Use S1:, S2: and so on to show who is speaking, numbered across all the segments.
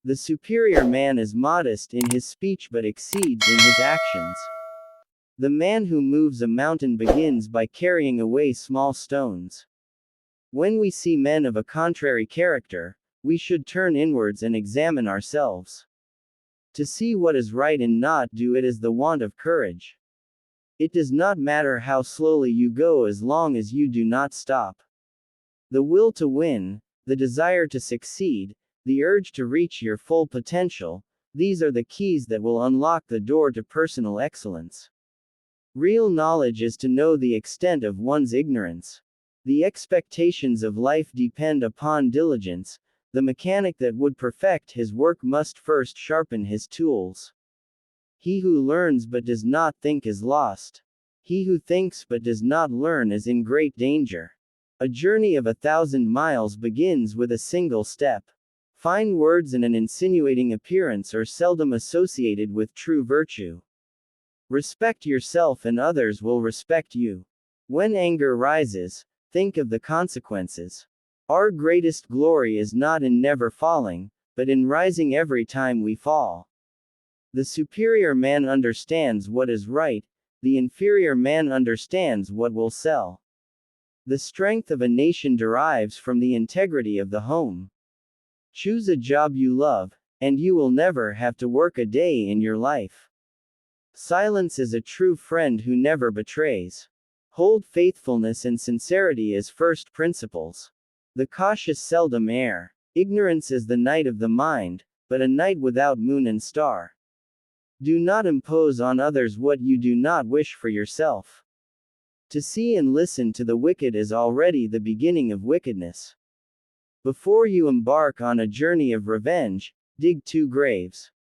S1: The superior man is modest in his speech but exceeds in his actions. The man who moves a mountain begins by carrying away small stones. When we see men of a contrary character, we should turn inwards and examine ourselves. To see what is right and not do it is the want of courage. It does not matter how slowly you go as long as you do not stop. The will to win, the desire to succeed, the urge to reach your full potential, these are the keys that will unlock the door to personal excellence. Real knowledge is to know the extent of one's ignorance. The expectations of life depend upon diligence. The mechanic that would perfect his work must first sharpen his tools. He who learns but does not think is lost. He who thinks but does not learn is in great danger. A journey of 1,000 miles begins with a single step. Fine words and an insinuating appearance are seldom associated with true virtue. Respect yourself and others will respect you. When anger rises, think of the consequences. Our greatest glory is not in never falling, but in rising every time we fall. The superior man understands what is right, the inferior man understands what will sell. The strength of a nation derives from the integrity of the home. Choose a job you love, and you will never have to work a day in your life. Silence is a true friend who never betrays. Hold faithfulness and sincerity as first principles. The cautious seldom err. Ignorance is the night of the mind, but a night without moon and star. Do not impose on others what you do not wish for yourself. To see and listen to the wicked is already the beginning of wickedness. Before you embark on a journey of revenge, dig 2 graves.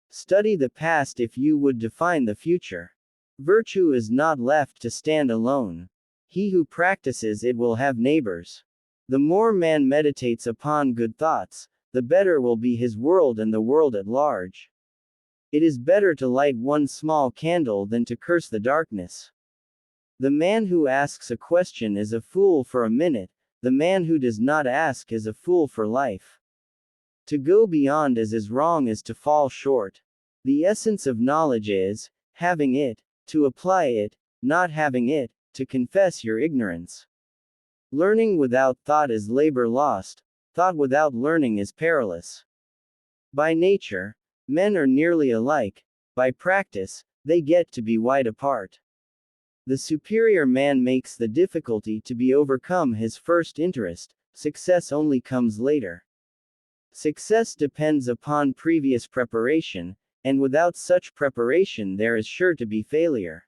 S1: Study the past if you would define the future. Virtue is not left to stand alone. He who practices it will have neighbors. The more man meditates upon good thoughts, the better will be his world and the world at large. It is better to light one small candle than to curse the darkness. The man who asks a question is a fool for a minute, the man who does not ask is a fool for life. To go beyond is wrong as to fall short. The essence of knowledge is, having it, to apply it, not having it, to confess your ignorance. Learning without thought is labor lost, thought without learning is perilous. By nature, men are nearly alike, by practice, they get to be wide apart. The superior man makes the difficulty to be overcome his first interest, success only comes later. Success depends upon previous preparation, and without such preparation there is sure to be failure.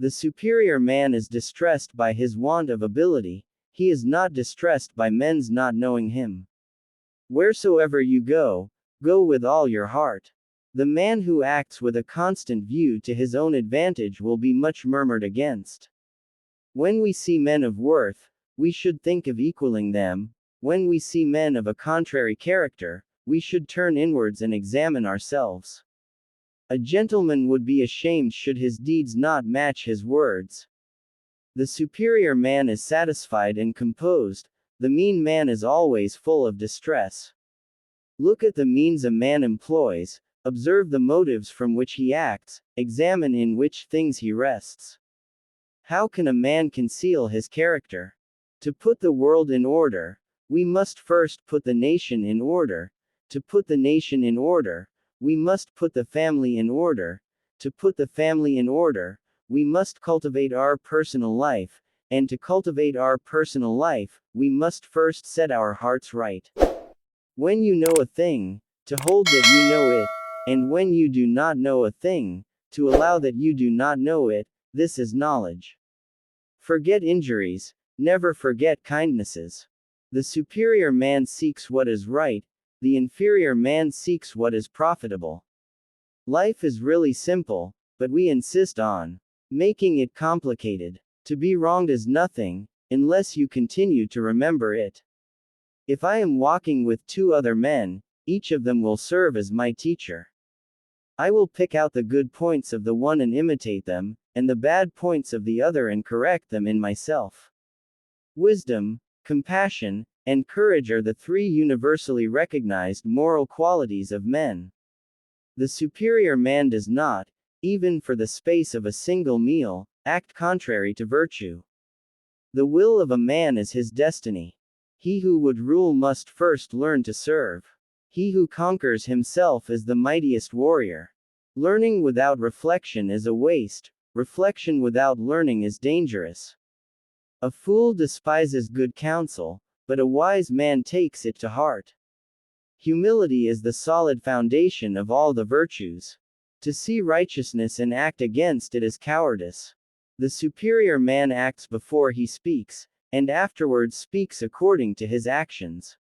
S1: The superior man is distressed by his want of ability, he is not distressed by men's not knowing him. Wheresoever you go, go with all your heart. The man who acts with a constant view to his own advantage will be much murmured against. When we see men of worth, we should think of equaling them. When we see men of a contrary character, we should turn inwards and examine ourselves. A gentleman would be ashamed should his deeds not match his words. The superior man is satisfied and composed, the mean man is always full of distress. Look at the means a man employs, observe the motives from which he acts, examine in which things he rests. How can a man conceal his character? To put the world in order, we must first put the nation in order. To put the nation in order, we must put the family in order. To put the family in order, we must cultivate our personal life, and to cultivate our personal life, we must first set our hearts right. When you know a thing, to hold that you know it, and when you do not know a thing, to allow that you do not know it, this is knowledge. Forget injuries, never forget kindnesses. The superior man seeks what is right, the inferior man seeks what is profitable. Life is really simple, but we insist on making it complicated. To be wronged is nothing, unless you continue to remember it. If I am walking with 2 other men, each of them will serve as my teacher. I will pick out the good points of the one and imitate them, and the bad points of the other and correct them in myself. Wisdom, compassion, and courage are the three universally recognized moral qualities of men. The superior man does not, even for the space of a single meal, act contrary to virtue. The will of a man is his destiny. He who would rule must first learn to serve. He who conquers himself is the mightiest warrior. Learning without reflection is a waste. Reflection without learning is dangerous. A fool despises good counsel, but a wise man takes it to heart. Humility is the solid foundation of all the virtues. To see righteousness and act against it is cowardice. The superior man acts before he speaks, and afterwards speaks according to his actions.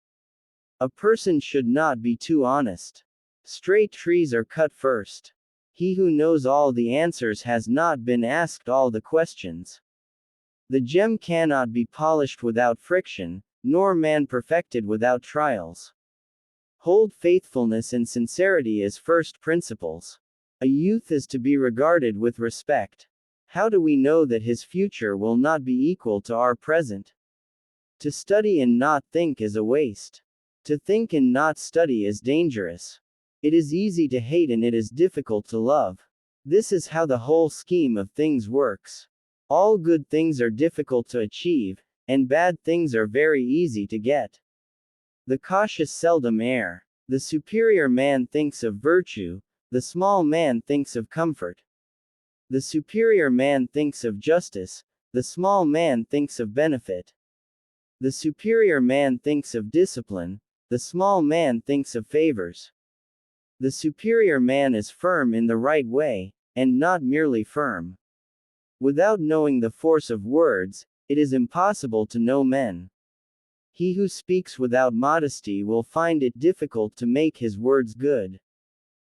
S1: A person should not be too honest. Straight trees are cut first. He who knows all the answers has not been asked all the questions. The gem cannot be polished without friction, nor man perfected without trials. Hold faithfulness and sincerity as first principles. A youth is to be regarded with respect. How do we know that his future will not be equal to our present? To study and not think is a waste. To think and not study is dangerous. It is easy to hate and it is difficult to love. This is how the whole scheme of things works. All good things are difficult to achieve, and bad things are very easy to get. The cautious seldom err. The superior man thinks of virtue, the small man thinks of comfort. The superior man thinks of justice, the small man thinks of benefit. The superior man thinks of discipline, the small man thinks of favors. The superior man is firm in the right way, and not merely firm. Without knowing the force of words, it is impossible to know men. He who speaks without modesty will find it difficult to make his words good.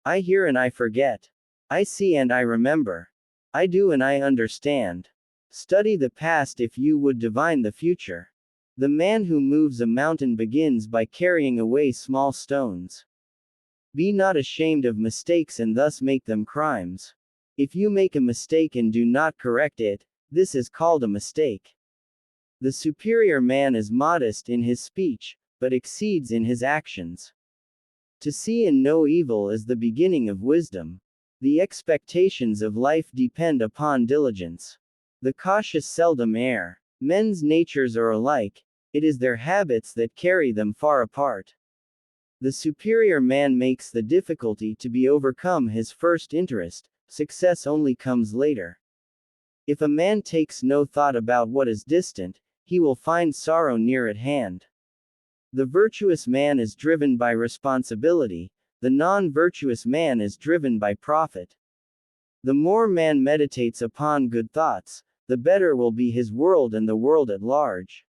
S1: I hear and I forget. I see and I remember. I do and I understand. Study the past if you would divine the future. The man who moves a mountain begins by carrying away small stones. Be not ashamed of mistakes and thus make them crimes. If you make a mistake and do not correct it, this is called a mistake. The superior man is modest in his speech, but exceeds in his actions. To see and know evil is the beginning of wisdom. The expectations of life depend upon diligence. The cautious seldom err. Men's natures are alike, it is their habits that carry them far apart. The superior man makes the difficulty to be overcome his first interest, success only comes later. If a man takes no thought about what is distant, he will find sorrow near at hand. The virtuous man is driven by responsibility, the non-virtuous man is driven by profit. The more man meditates upon good thoughts, the better will be his world and the world at large.